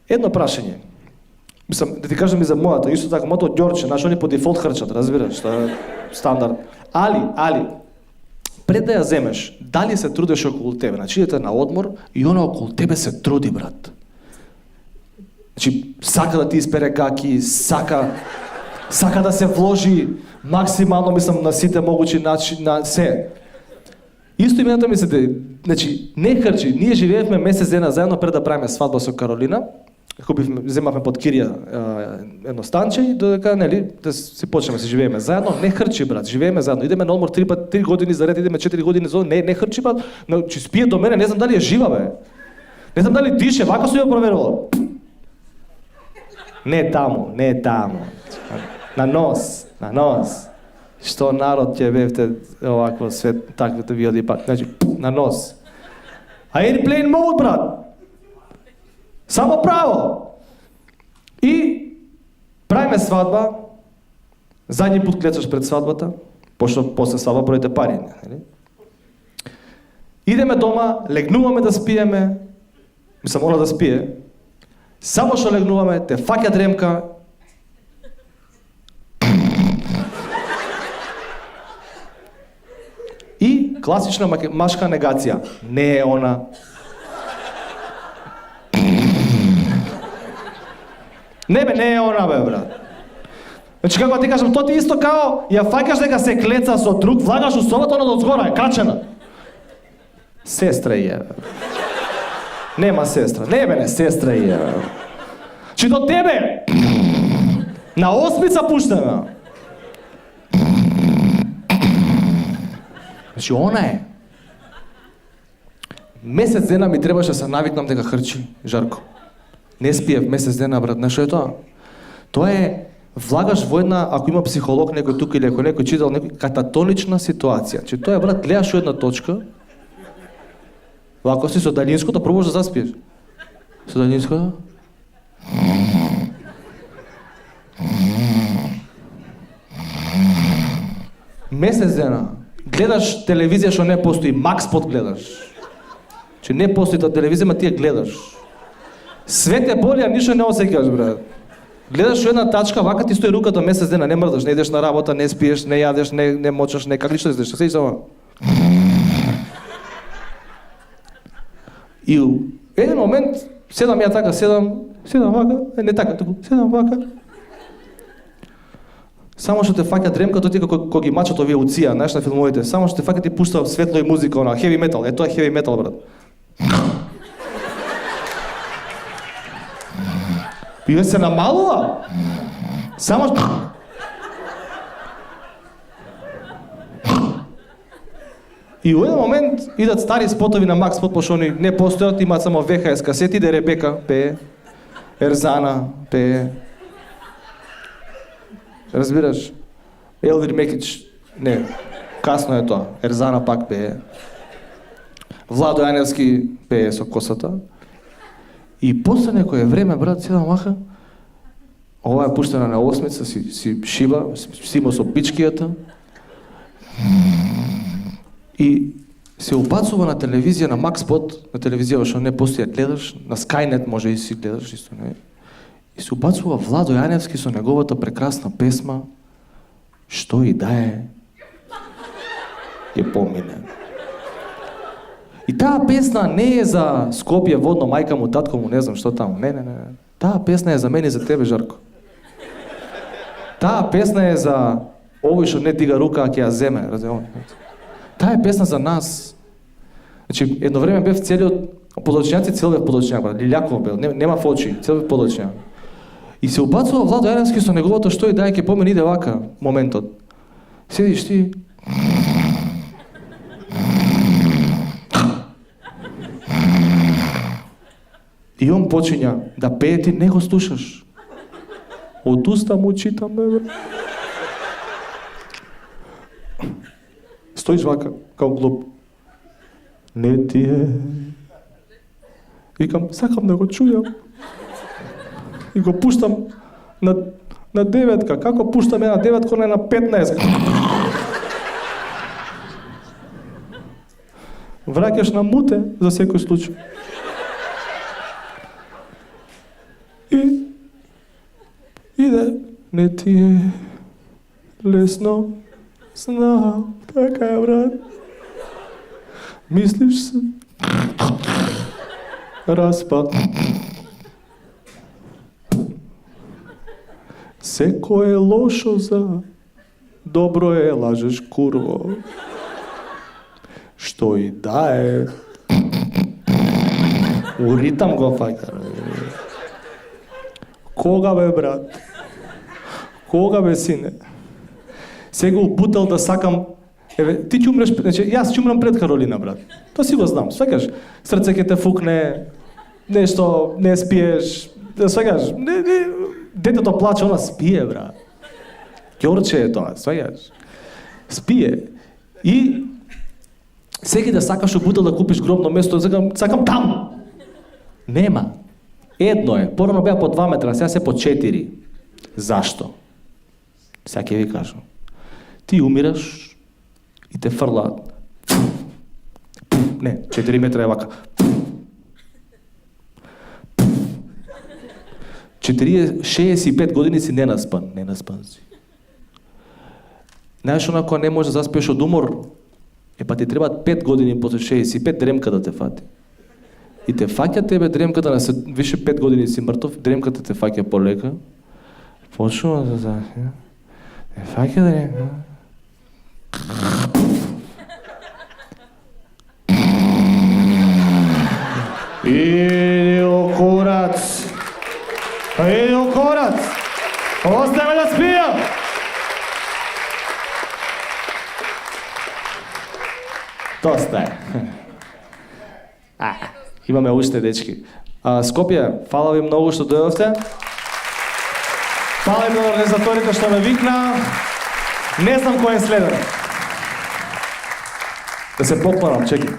Едно прашање. Мислам, да ти кажам и за мојата, исто така, моето ѓорче, знаеш, они по дефолт хрчат, разбираш, тоа е стандард. Али, пред да ја земеш, дали се трудеш околу тебе? Значи, идете на одмор и она околу тебе се труди, брат. Значи, сака да ти испере гаки, сака да се вложи максимално, мислам, на сите могучи начини, на се. Исто имената ми се, значи, не хрчи, ние живеевме месец дена заедно пред да правиме свадба со Каролина, земавме под кирија едно станче и додека, нели, да си почнеме се живееме заедно, не хрчи, брат, живееме заедно, идеме на одмор 3 години заред, идеме 4 години за не хрчи, брат, значи спие до мене, не знам дали е жива, бе. Не знам дали дише, вака сум ја проверувал. Не е таму. На нос. Што народ ќе бевте овакво свет, таквите ви оди пак, значи, на нос. Airplane mode, брат. Само право. И правиме свадба, задни пут клечаш пред свадбата, пошто после свадба броите пари, нели? Идеме дома, легнуваме да спиеме, мислам, мора да спие, само што легнуваме, те фаќа дремка, и класична машка негација. Не е она. Не е она, бе, брат. Значи, како ти кажам, тоа ти исто као, ја фаќаш дека се клеца со друг, влагаш у собата, она дозгора е качена. Сестра е, бе. Нема сестра. Не, сестра е, бе. Чи до тебе, на осмица пуштаме. Значи, она е. Месец дена ми требаше да се навикнам дека хрчи, Жарко. Не спиев месец дена, брат, нешто е тоа? Тоа е, влагаш во една, ако има психолог некој тука или ако некој читал некој, кататонична ситуација. Че тоа е, брат, гледаш у една точка, вако си со далинското, пробуваш да заспиеш. Со далинското? Месец дена. Гледаш телевизија што не постои, Макспот гледаш. Че не постои та телевизија, ма ти ја гледаш. Свет е боли, а ништо не осеќаш, брат. Гледаш една тачка, вака ти стои руката месец дена, не мрдаш, не идеш на работа, не спиеш, не јадеш, не мочаш, не как ништо излезеш, се само. И у еден момент, седам ја така, седам вака, не така, туку, седам вака. Само што те фаќа дремката ти како ги мачат овие уција, знаеш, на филмовите, само што те фаќа ти пушта светло и музика, она, heavy metal, тоа е heavy metal, брат. И се намалува. Само што... И у еден момент идат стари спотови на Макс Спот, пошто они не постојат, имаат само VHS касети, иде Ребека, пее, Ерзана, пее. Разбираш? Елвир Мекич, не, касно е тоа. Ерзана пак пее. Владо Јаневски пее со косата. И после некое време, брат, седам маха, ова е пуштена на осмица, си шиба, симо со пичкијата. И се убацува на телевизија, на Макспот, на телевизија што не постои, гледаш, на Skynet може и си гледаш, исто не. И се убацува Владо Јаневски со неговата прекрасна песма Што и да е помине. И таа песна не е за Скопје водно, мајка му, татко му, не знам што таму. Не. Таа песна е за мене и за тебе, Жарко. Таа песна е за овој што не дига рука, а ќе ја земе, разбираш? Таа е песна за нас. Значи, едно време бев целиот подочњаци, цел бев подочњак, брат. Лилјаков бев, нема фочи, цел бев подочњак. И се убацува Владо Јаневски со неговото Што и да е ќе помине, иде вака моментот. Седиш ти. И он почиња да пее, ти не го слушаш. Од уста му читам, бе. Стоиш вака, као глуп. Не ти е. Викам, сакам да го чујам. И го пуштам на деветка. Како пуштам една деветка, на 15? враќаш на муте за секој случај. Иде, не ти е лесно, знам, така е, брат. Мислиш се, распад. Секој е лошо за добро е, лажеш курво. Што и да е. У ритам го фаќа. Кога бе, брат? Кога бе, сине? Сега упутал да сакам... Еве, ти ќе умреш... Значи, јас ќе умрам пред Каролина, брат. Тоа си го знам. Свекаш, срце ќе те фукне, нешто, не спиеш. Свекаш, детето плаче, она спие, брат. Ќорче е тоа, свекаш. Спие. И... Секи да сакаш упутал да купиш гробно место, сакам там! Нема. Едно е, порано беа по 2 метра, сега се по 4. Зашто? Сега ќе ви кажам. Ти умираш и те фрлаат. Не, 4 метра е вака. 65 години си ненаспан си. Знаеш, онако не може да заспиеш од умор, па ти требаат 5 години после 65 дремка да те фати. И те фаќа тебе дремката, на више 5 години си мртов, дремката те фаќа полека. Почнува да те фаќа дремка. Иди у курац! Иди у курац! Остави ме да спијам! Доста е. Имаме уште, дечки. Скопје, фала ви многу што дојдовте. Фала ви на организаторите што ме викна. Не знам кој е следен. Да се поклонам, чеки.